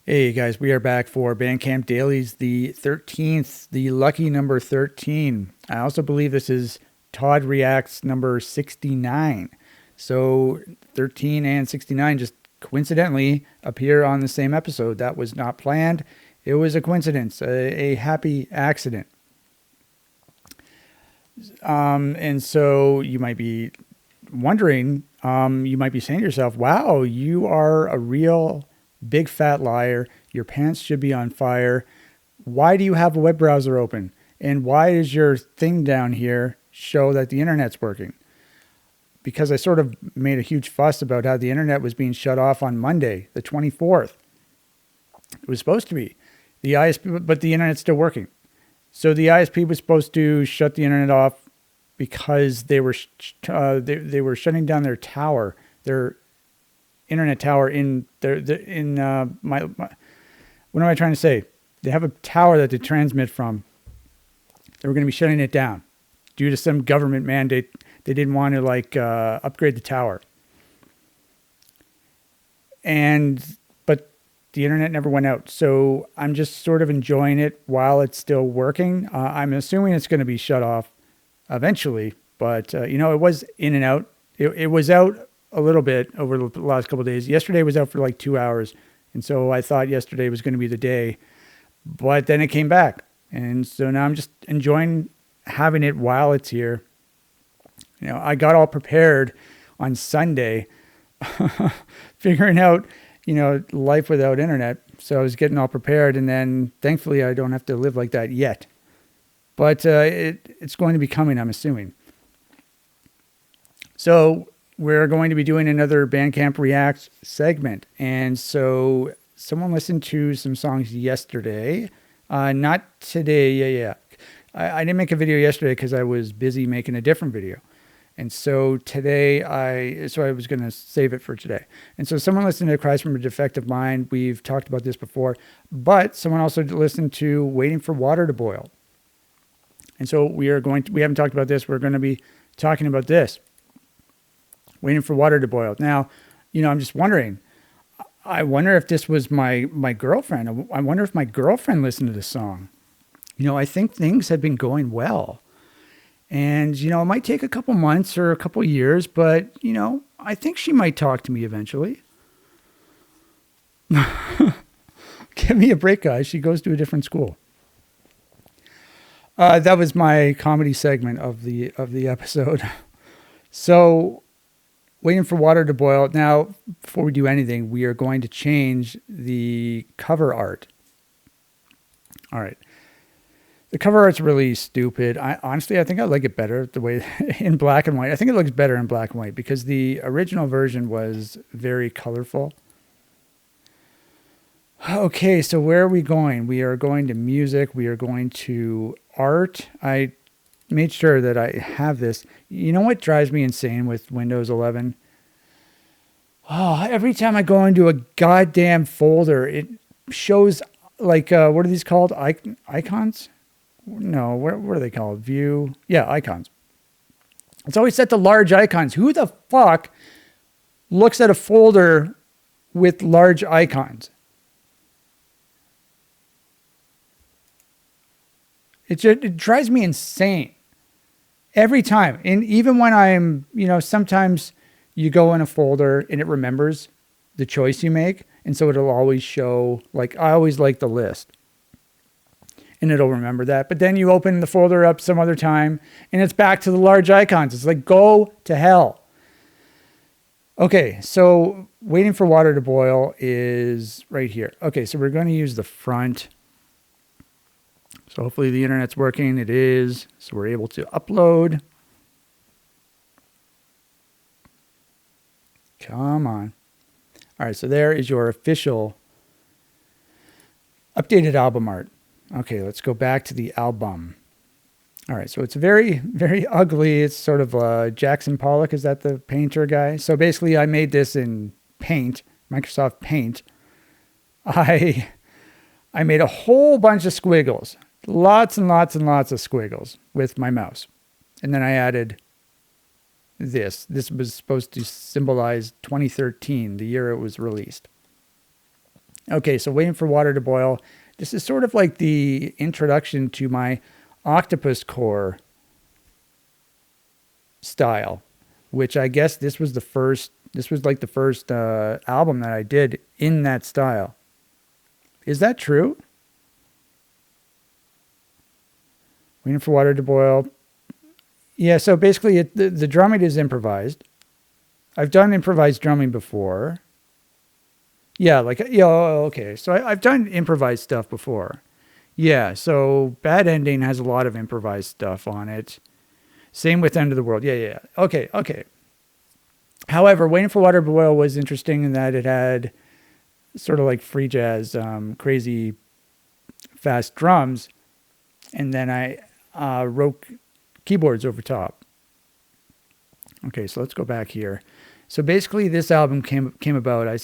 Hey guys, we are back for Bandcamp Dailies, the 13th, the lucky number 13. I also believe this is Todd Reacts number 69. So 13 and 69 just coincidentally appear on the same episode. That was not planned. It was a coincidence, a happy accident. And so you might be wondering, you might be saying to yourself, wow, you are a real big fat liar. Your pants should be on fire. Why do you have a web browser open? And why does your thing down here show that the internet's working? Because I sort of made a huge fuss about how the internet was being shut off on Monday, the 24th. It was supposed to be. The ISP, but the internet's still working. So the ISP was supposed to shut the internet off because they were shutting down their tower, their internet tower in my what am I trying to say? They have a tower that they transmit from. They were going to be shutting it down due to some government mandate. They didn't want to upgrade the tower. But the internet never went out. So I'm just sort of enjoying it while it's still working. I'm assuming it's going to be shut off eventually, but it was in and out. It was out a little bit over the last couple of days. Yesterday was out for like 2 hours. And so I thought yesterday was going to be the day, but then it came back. And so now I'm just enjoying having it while it's here. I got all prepared on Sunday, figuring out, life without internet. So I was getting all prepared, and then thankfully I don't have to live like that yet. But it's going to be coming, I'm assuming. So we're going to be doing another Bandcamp React segment. And so someone listened to some songs yesterday. Not today. Yeah. I didn't make a video yesterday because I was busy making a different video. And so today I was going to save it for today. And so someone listened to Cries from a Defective Mind. We've talked about this before, but someone also listened to Waiting for Water to Boil. And so we haven't talked about this. We're going to be talking about this. Waiting for Water to Boil. Now, I'm just wondering, I wonder if this was my girlfriend. I wonder if my girlfriend listened to this song. I think things have been going well. And, it might take a couple months or a couple years, but, I think she might talk to me eventually. Give me a break, guys. She goes to a different school. That was my comedy segment of the episode. So, Waiting for Water to Boil. Now, before we do anything, we are going to change the cover art. All right. The cover art's really stupid. Honestly, I think I like it better the way in black and white. I think it looks better in black and white because the original version was very colorful. Okay, so where are we going? We are going to music. We are going to art. I made sure that I have this. You know what drives me insane with Windows 11? Oh, every time I go into a goddamn folder, it shows what are these called? Icons? No, what are they called? View? Yeah, icons. It's always set to large icons. Who the fuck looks at a folder with large icons? It drives me insane every time. And even when I'm, sometimes you go in a folder and it remembers the choice you make. And so it'll always show, I always like the list. And it'll remember that. But then you open the folder up some other time and it's back to the large icons. It's like, go to hell. Okay, so Waiting for Water to Boil is right here. Okay, so we're going to use the front. So hopefully the internet's working. It is. So we're able to upload. Come on. All right, so there is your official updated album art. Okay, let's go back to the album. All right, so it's very, very ugly. It's sort of Jackson Pollock. Is that the painter guy? So basically I made this in Paint, Microsoft Paint. I made a whole bunch of squiggles. Lots and lots and lots of squiggles with my mouse. And then I added this. This was supposed to symbolize 2013, the year it was released. Okay, so Waiting for Water to Boil. This is sort of like the introduction to my octopus core style, which I guess this was like the first album that I did in that style. Is that true? Waiting for Water to Boil. Yeah, so basically the drumming is improvised. I've done improvised drumming before. Yeah, okay. So I've done improvised stuff before. Yeah, so Bad Ending has a lot of improvised stuff on it. Same with End of the World. Yeah. Okay. However, Waiting for Water to Boil was interesting in that it had sort of like free jazz, crazy fast drums, and then I wrote keyboards over top. Okay, so let's go back here. So basically, this album came about. I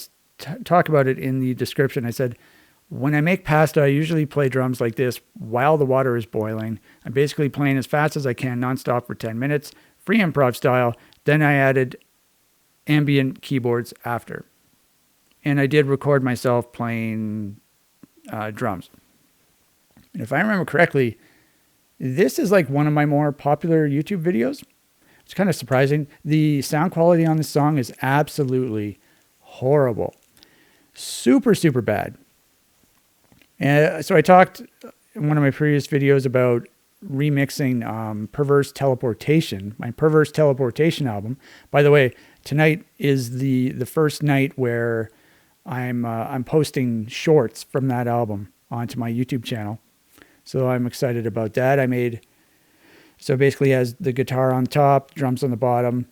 talk about it in the description. I said, when I make pasta, I usually play drums like this while the water is boiling. I'm basically playing as fast as I can, nonstop for 10 minutes, free improv style. Then I added ambient keyboards after. And I did record myself playing drums. And if I remember correctly, this is like one of my more popular YouTube videos. It's kind of surprising. The sound quality on this song is absolutely horrible. Super, super bad. And so I talked in one of my previous videos about remixing Perverse Teleportation, my Perverse Teleportation album. By the way, tonight is the first night where I'm posting shorts from that album onto my YouTube channel. So I'm excited about that. So basically has the guitar on top, drums on the bottom,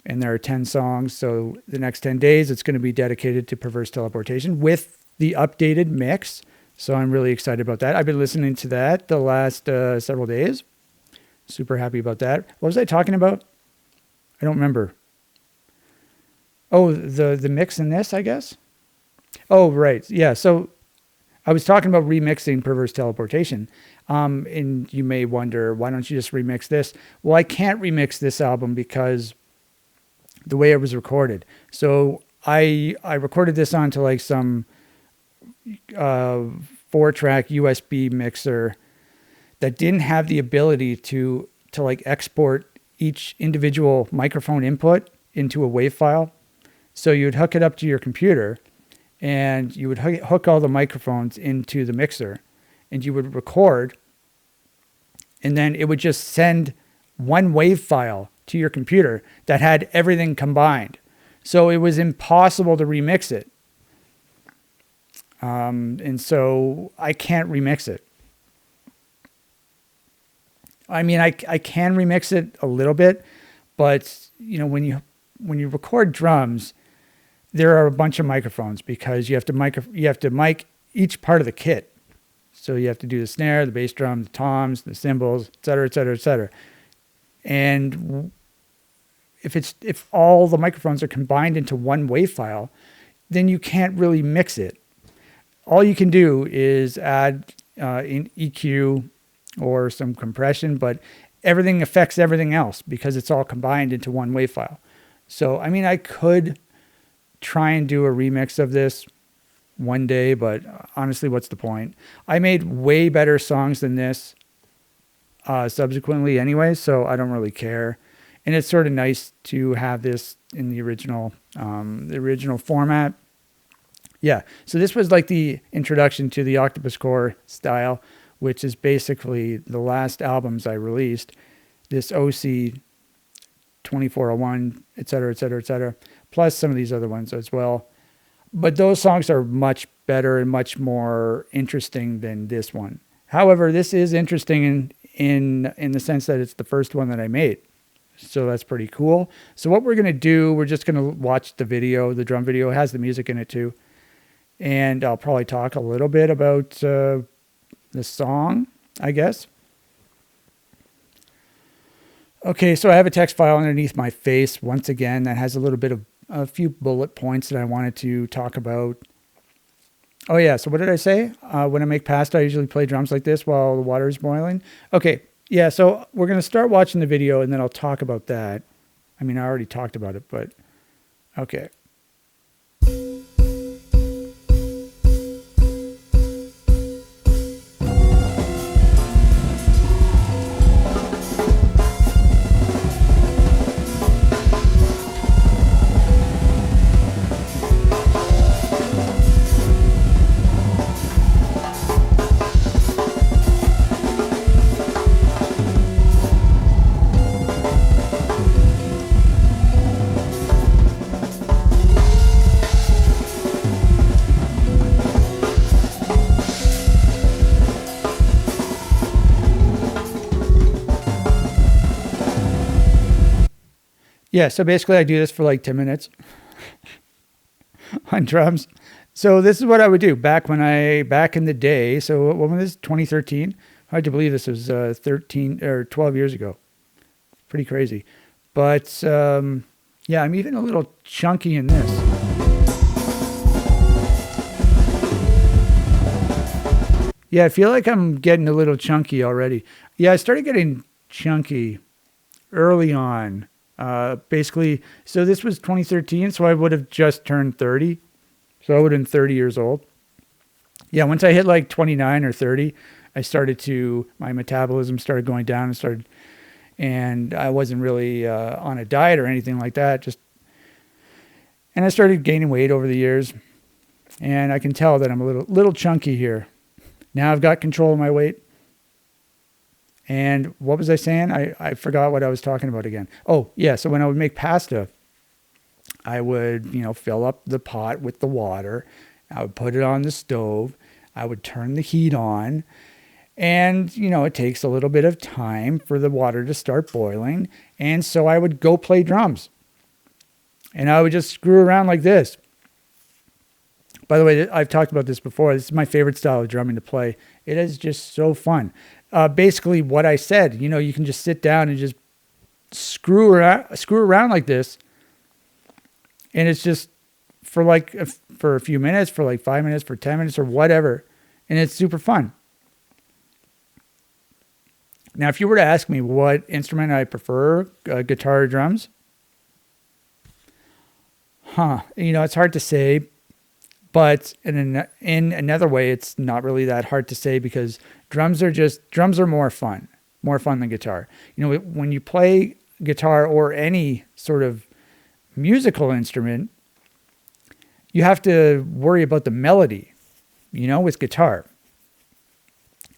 and there are 10 songs. So the next 10 days, it's going to be dedicated to Perverse Teleportation with the updated mix. So I'm really excited about that. I've been listening to that the last several days. Super happy about that. What was I talking about? I don't remember. Oh, the mix in this, I guess? Oh, right. Yeah, so I was talking about remixing Perverse Teleportation. And you may wonder, why don't you just remix this? Well, I can't remix this album because the way it was recorded. So I recorded this onto like some 4-track USB mixer that didn't have the ability to like export each individual microphone input into a WAV file. So you'd hook it up to your computer and you would hook all the microphones into the mixer and you would record, and then it would just send one WAV file to your computer that had everything combined. So it was impossible to remix it. And so I can't remix it. I mean, I can remix it a little bit, but you know, when you record drums, there are a bunch of microphones because you have to mic each part of the kit. So you have to do the snare, the bass drum, the toms, the cymbals, et cetera, et cetera, et cetera. And if all the microphones are combined into one WAV file, then you can't really mix it. All you can do is add in EQ or some compression, but everything affects everything else because it's all combined into one WAV file. So, I mean, I could try and do a remix of this one day, but honestly, what's the point? I made way better songs than this subsequently anyway, so I don't really care. And it's sort of nice to have this in the original format. Yeah, so this was like the introduction to the Octopus Core style, which is basically the last albums I released. This OC 2401, et cetera, et cetera, et cetera, plus some of these other ones as well. But those songs are much better and much more interesting than this one. However, this is interesting in the sense that it's the first one that I made. So that's pretty cool. So what we're going to do, we're just going to watch the video. The drum video has the music in it too. And I'll probably talk a little bit about the song, I guess. Okay, so I have a text file underneath my face once again that has a few bullet points that I wanted to talk about. Oh yeah, so what did I say? When I make pasta, I usually play drums like this while the water is boiling. Okay, yeah, so we're going to start watching the video and then I'll talk about that. I mean, I already talked about it, but okay. Yeah, so basically I do this for like 10 minutes on drums. So this is what I would do back in the day. So when was this? 2013? Hard to believe this was 13 or 12 years ago. Pretty crazy. But yeah, I'm even a little chunky in this. Yeah, I feel like I'm getting a little chunky already. Yeah, I started getting chunky early on. Basically, so this was 2013, so I would have just turned 30. So I would have been 30 years old. Yeah, once I hit like 29 or 30, my metabolism started going down and I wasn't really on a diet or anything like that. And I started gaining weight over the years. And I can tell that I'm a little chunky here. Now I've got control of my weight. And what was I saying? I forgot what I was talking about again. Oh, yeah. So when I would make pasta, I would, fill up the pot with the water. I would put it on the stove. I would turn the heat on. And, it takes a little bit of time for the water to start boiling. And so I would go play drums. And I would just screw around like this. By the way, I've talked about this before. This is my favorite style of drumming to play. It is just so fun. Basically, what I said, you can just sit down and just screw around like this. And it's just for a few minutes, for like 5 minutes, for 10 minutes or whatever. And it's super fun. Now, if you were to ask me what instrument I prefer, guitar or drums, it's hard to say. But in another way, it's not really that hard to say because drums are more fun than guitar. When you play guitar or any sort of musical instrument, you have to worry about the melody, with guitar.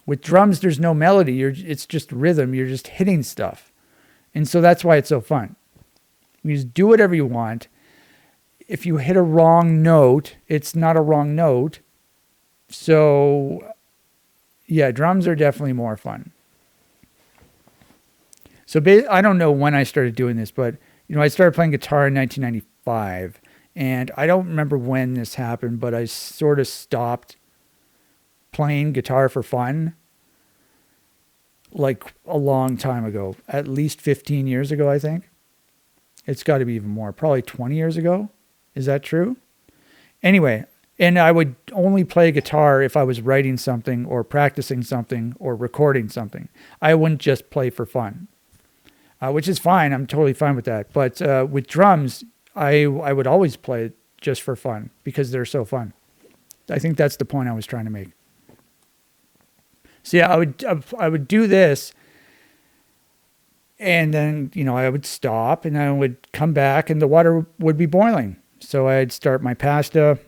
With drums, there's no melody. It's just rhythm. You're just hitting stuff. And so that's why it's so fun. You just do whatever you want. If you hit a wrong note, it's not a wrong note. So, yeah, drums are definitely more fun. So I don't know when I started doing this, but, I started playing guitar in 1995. And I don't remember when this happened, but I sort of stopped playing guitar for fun like a long time ago, at least 15 years ago, I think. It's got to be even more, probably 20 years ago. Is that true? Anyway, and I would only play guitar if I was writing something or practicing something or recording something. I wouldn't just play for fun, which is fine. I'm totally fine with that. But with drums, I would always play just for fun because they're so fun. I think that's the point I was trying to make. So yeah, I would do this. And then, I would stop and I would come back and the water would be boiling. So I'd start my pasta,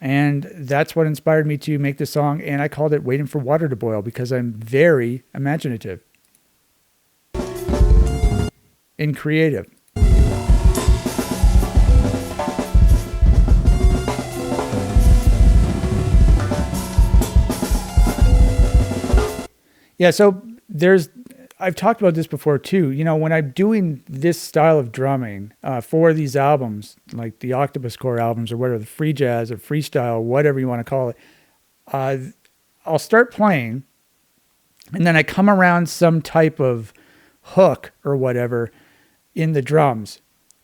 and that's what inspired me to make this song. And I called it Waiting for Water to Boil because I'm very imaginative and creative. Yeah, so I've talked about this before too. When I'm doing this style of drumming for these albums, like the Octopus Core albums or whatever, the free jazz or freestyle, whatever you want to call it, I'll start playing and then I come around some type of hook or whatever in the drums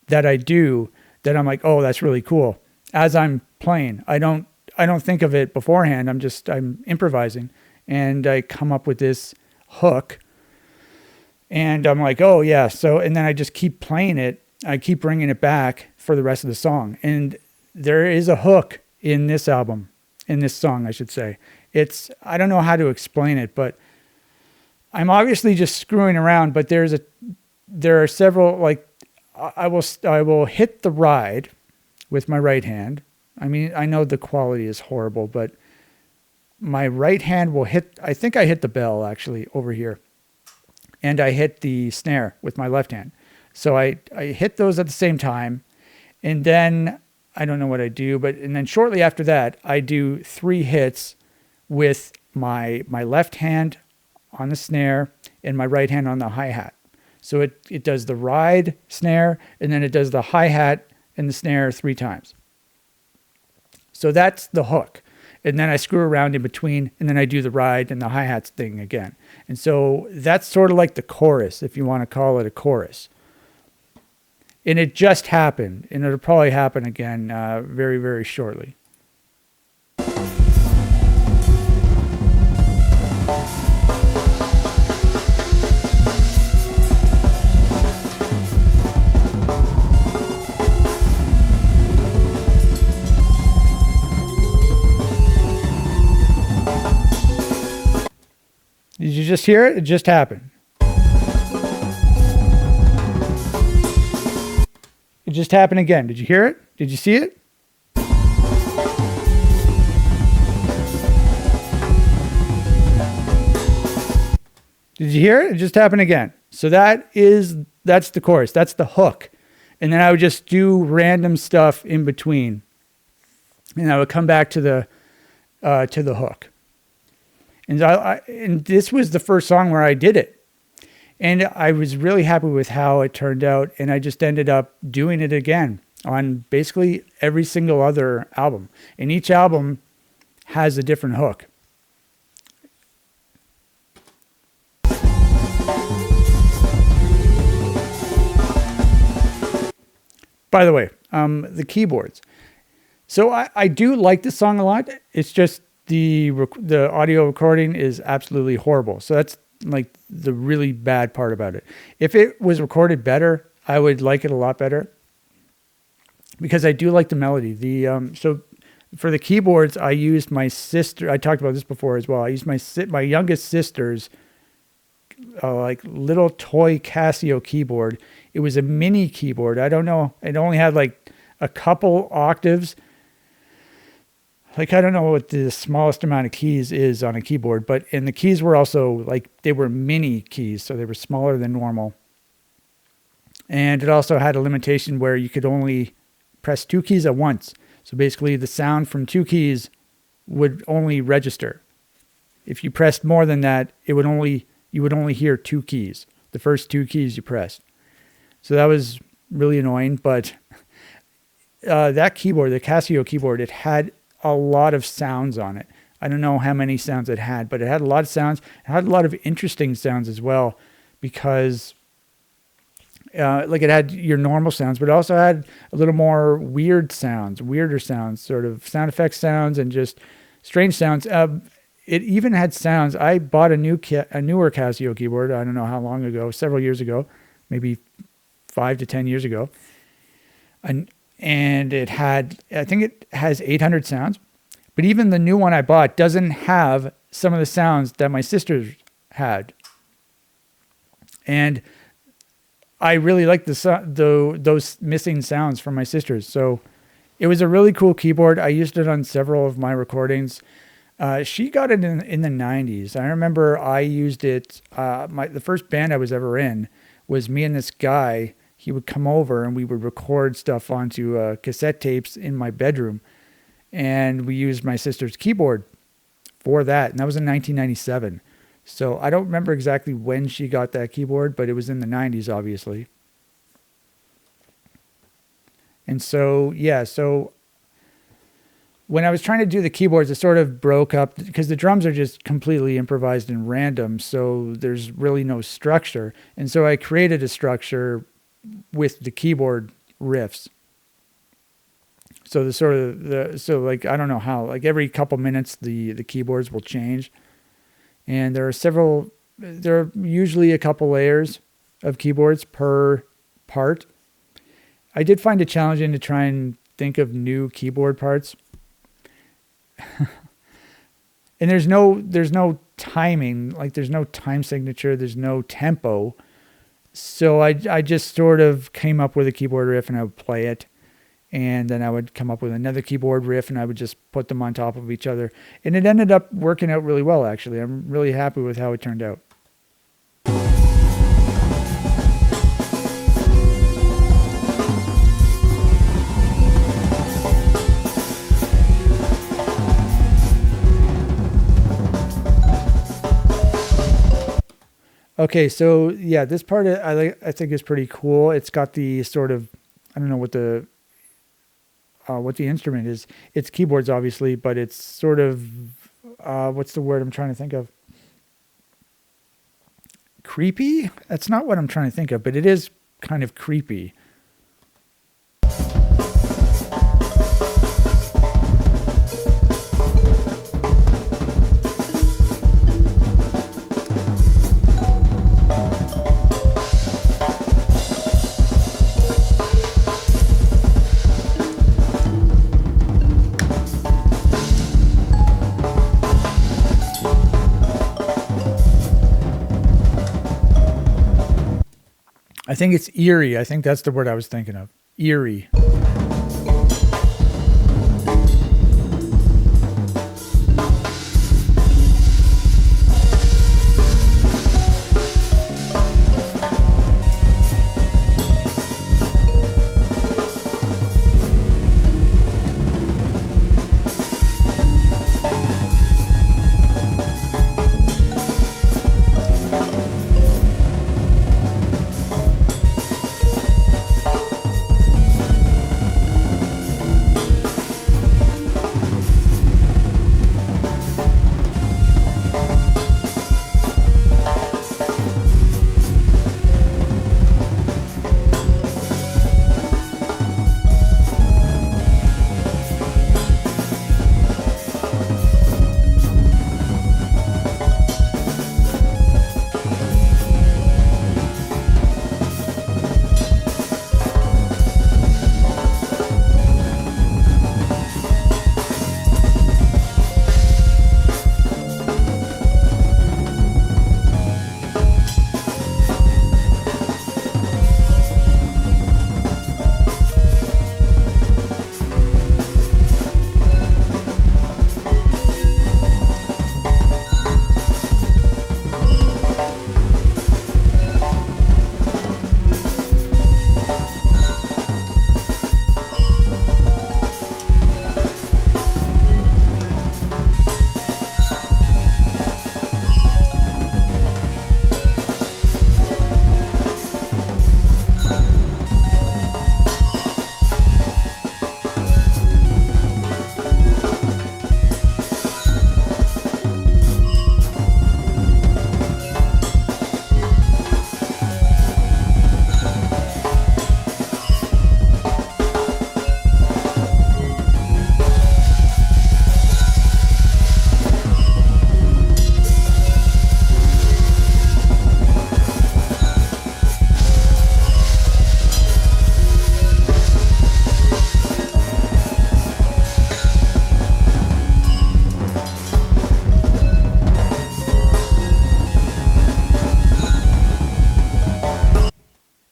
that I do that I'm like, oh, that's really cool. As I'm playing, I don't think of it beforehand. I'm improvising and I come up with this hook. And I'm like, oh, yeah. So, and then I just keep playing it. I keep bringing it back for the rest of the song. And there is a hook in this album, in this song, I should say. I don't know how to explain it, but I'm obviously just screwing around. But there are several, like, I will hit the ride with my right hand. I mean, I know the quality is horrible, but my right hand will I think I hit the bell actually over here. And I hit the snare with my left hand. So I hit those at the same time. And then I don't know what I do, and then shortly after that, I do 3 hits with my left hand on the snare and my right hand on the hi-hat. So it does the ride snare, and then it does the hi-hat and the snare 3 times. So that's the hook. And then I screw around in between, and then I do the ride and the hi-hats thing again. And so that's sort of like the chorus, if you want to call it a chorus. And it just happened, and it'll probably happen again very, very shortly. Did you just hear it? It just happened. It just happened again. Did you hear it? Did you see it? Did you hear it? It just happened again. So that's the chorus. That's the hook. And then I would just do random stuff in between. And I would come back to the hook. And and this was the first song where I did it. And I was really happy with how it turned out. And I just ended up doing it again on basically every single other album. And each album has a different hook. By the way, the keyboards. So I do like this song a lot. It's just the audio recording is absolutely horrible. So that's like the really bad part about it. If it was recorded better, I would like it a lot better because I do like the melody. So for the keyboards, I used my sister. I talked about this before as well. I used my youngest sister's like little toy Casio keyboard. It was a mini keyboard. I don't know. It only had like a couple octaves. Like, I don't know what the smallest amount of keys is on a keyboard, and the keys were also like, they were mini keys. So they were smaller than normal. And it also had a limitation where you could only press 2 keys at once. So basically the sound from 2 keys would only register. If you pressed more than that, you would only hear 2 keys, the first 2 keys you pressed. So that was really annoying, but that keyboard, the Casio keyboard, it had a lot of sounds on it. I don't know how many sounds it had, but it had a lot of sounds. It had a lot of interesting sounds as well because like it had your normal sounds, but it also had a little more weirder sounds, sort of sound effects sounds and just strange sounds. It even had sounds. I bought a newer Casio keyboard. I don't know how long ago, several years ago, maybe 5 to 10 years ago. And it had, I think it has 800 sounds, but even the new one I bought doesn't have some of the sounds that my sister had. And I really like those missing sounds from my sisters. So it was a really cool keyboard. I used it on several of my recordings. She got it in the 90s. I remember I used it. The first band I was ever in was me and this guy. He would come over and we would record stuff onto cassette tapes in my bedroom. And we used my sister's keyboard for that. And that was in 1997. So I don't remember exactly when she got that keyboard, but it was in the 90s, obviously. And so, yeah, so when I was trying to do the keyboards, it sort of broke up because the drums are just completely improvised and random. So there's really no structure. And so I created a structure with the keyboard riffs. So I don't know how, like every couple minutes the keyboards will change. And there are usually a couple layers of keyboards per part. I did find it challenging to try and think of new keyboard parts. And there's no timing, like there's no time signature, there's no tempo. So I just sort of came up with a keyboard riff and I would play it. And then I would come up with another keyboard riff and I would just put them on top of each other. And it ended up working out really well, actually. I'm really happy with how it turned out. Okay, so yeah, this part I think is pretty cool. It's got the sort of, I don't know what the instrument is. It's keyboards obviously, but it's sort of what's the word I'm trying to think of? Creepy? That's not what I'm trying to think of, but it is kind of creepy. I think it's eerie. I think that's the word I was thinking of. Eerie.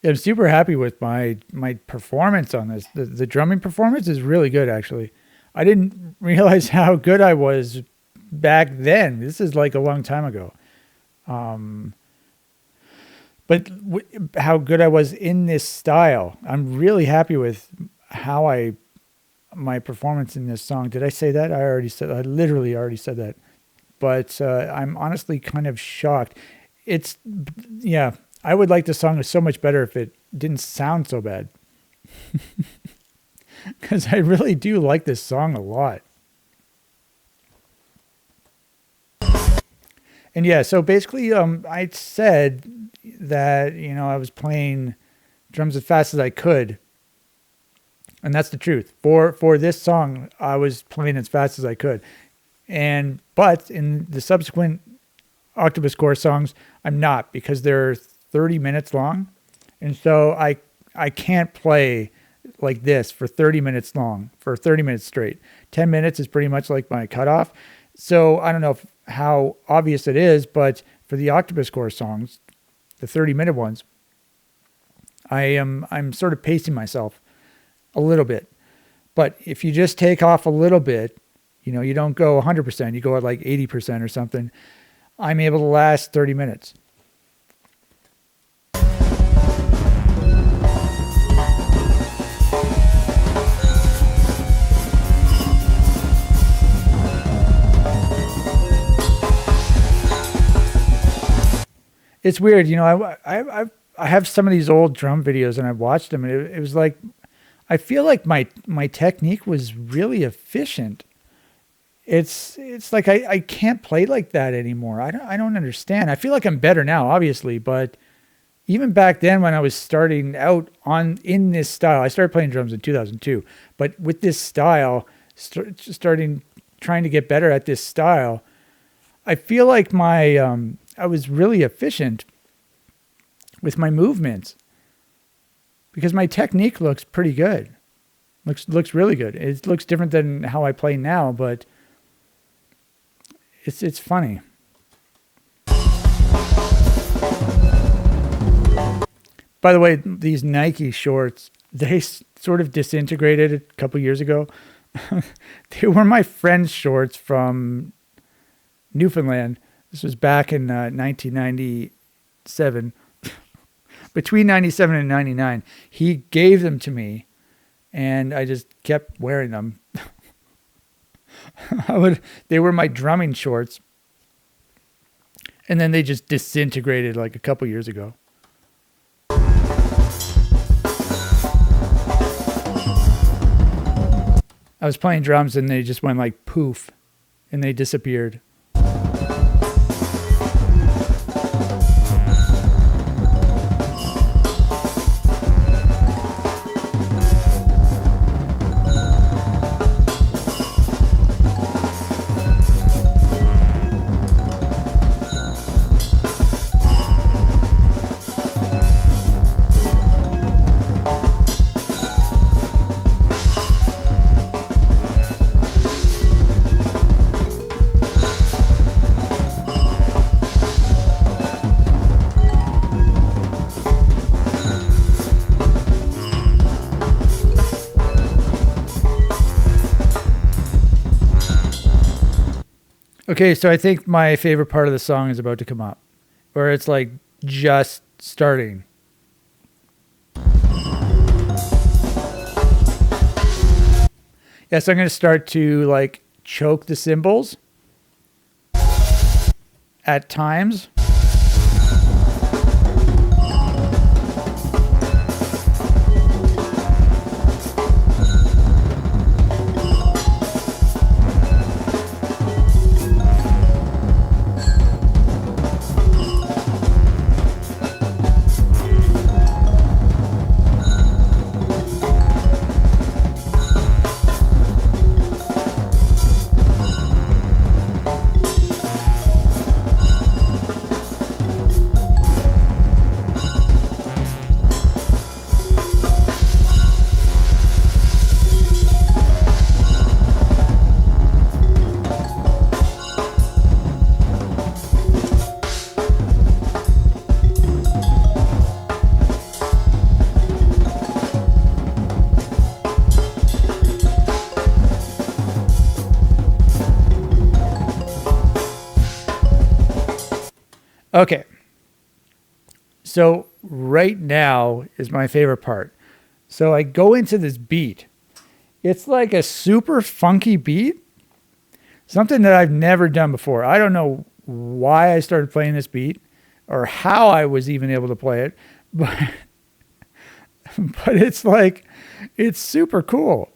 I'm super happy with my performance on this. The drumming performance is really good, actually. I didn't realize how good I was back then. This is like a long time ago. Um, but how good I was in this style. I'm really happy with how my performance in this song. Did I say that? I literally already said that. But I'm honestly kind of shocked. It's, yeah, I would like the song so much better if it didn't sound so bad. Because I really do like this song a lot. And yeah, so basically, I said that, I was playing drums as fast as I could. And that's the truth. For this song, I was playing as fast as I could. But in the subsequent Octopus Core songs, I'm not, because they're 30 minutes long. And so I can't play like this for 30 minutes long, for 30 minutes straight. 10 minutes is pretty much like my cutoff. So I don't know how obvious it is, but for the Octopus Core songs, the 30-minute ones, I'm sort of pacing myself a little bit. But if you just take off a little bit, you don't go 100%, you go at like 80% or something, I'm able to last 30 minutes. It's weird, you know. I have some of these old drum videos, and I watched them, and it was like, I feel like my technique was really efficient. It's like I can't play like that anymore. I don't understand. I feel like I'm better now, obviously, but even back then when I was starting out on in this style, I started playing drums in 2002. But with this style, starting trying to get better at this style, I feel like my I was really efficient with my movements because my technique looks pretty good. Looks really good. It looks different than how I play now, but it's funny. By the way, these Nike shorts, they sort of disintegrated a couple years ago. They were my friend's shorts from Newfoundland. This was back in 1997. Between 97 and 99, he gave them to me, and I just kept wearing them. They were my drumming shorts, and then they just disintegrated like a couple years ago. I was playing drums and they just went like poof, and they disappeared. Okay, so I think my favorite part of the song is about to come up, where it's like just starting. Yeah, so I'm going to start to like choke the cymbals at times. Okay. So right now is my favorite part. So I go into this beat. It's like a super funky beat. Something that I've never done before. I don't know why I started playing this beat or how I was even able to play it, but it's like, it's super cool.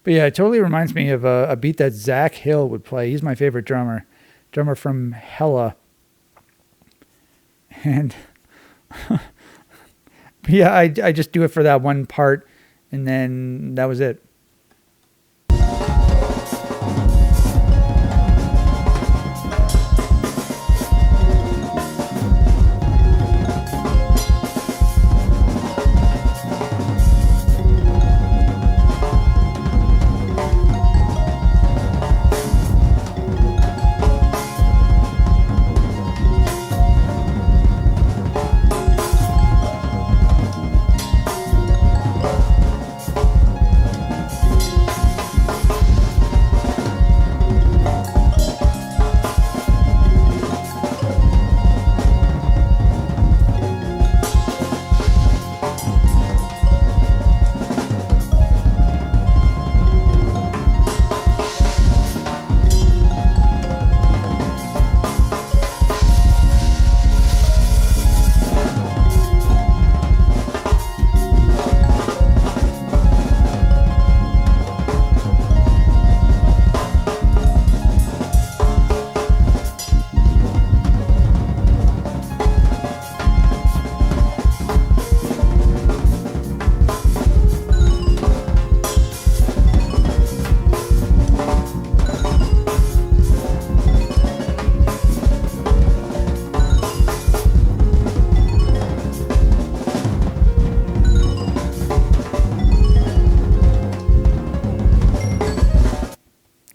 But yeah, it totally reminds me of a beat that Zach Hill would play. He's my favorite drummer from Hella. And yeah, I just do it for that one part, and then that was it.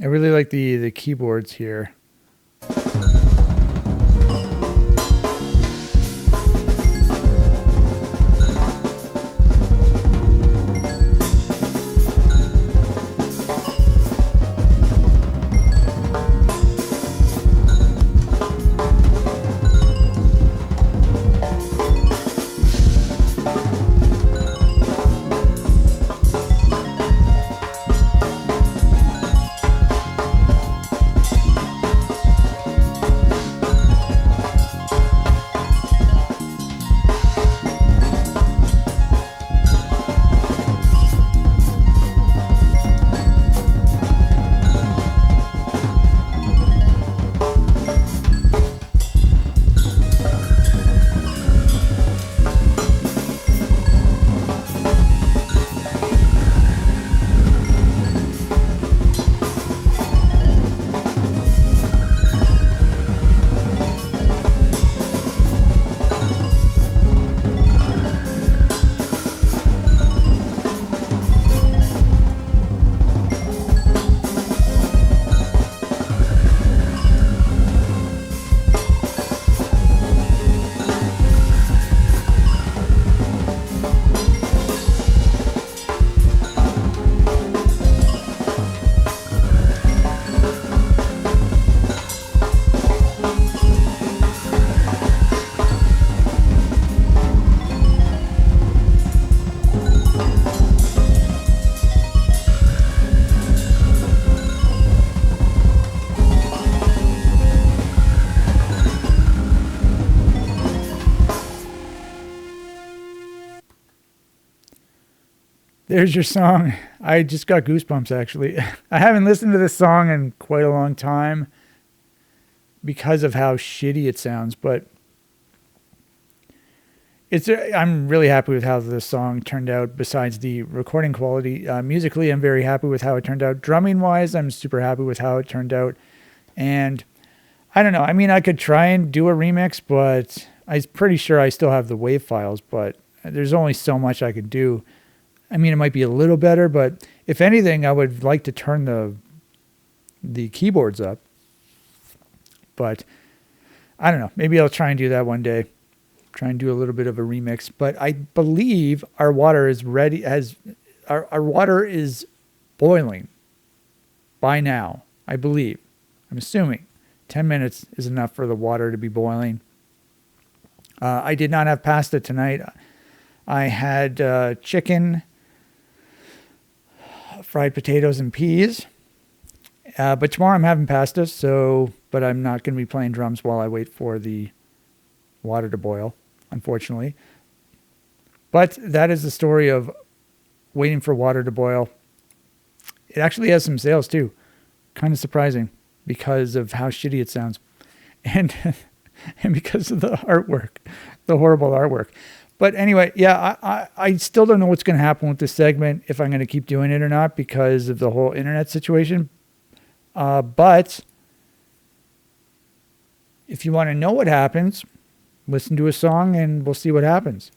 I really like the keyboards here. There's your song. I just got goosebumps, actually. I haven't listened to this song in quite a long time because of how shitty it sounds, but I'm really happy with how this song turned out. Besides the recording quality, musically, I'm very happy with how it turned out. Drumming wise, I'm super happy with how it turned out. And I don't know. I mean, I could try and do a remix, but I'm pretty sure I still have the WAV files, but there's only so much I could do. I mean, it might be a little better, but if anything, I would like to turn the keyboards up. But I don't know. Maybe I'll try and do that one day. Try and do a little bit of a remix. But I believe our water is ready. Our water is boiling by now, I believe. I'm assuming 10 minutes is enough for the water to be boiling. I did not have pasta tonight. I had chicken, fried potatoes, and peas. But tomorrow I'm having pasta, but I'm not going to be playing drums while I wait for the water to boil, unfortunately. But that is the story of waiting for water to boil. It actually has some sales too. Kind of surprising because of how shitty it sounds. And because of the artwork, the horrible artwork. But anyway, yeah, I still don't know what's going to happen with this segment, if I'm going to keep doing it or not, because of the whole internet situation. But if you want to know what happens, listen to a song and we'll see what happens.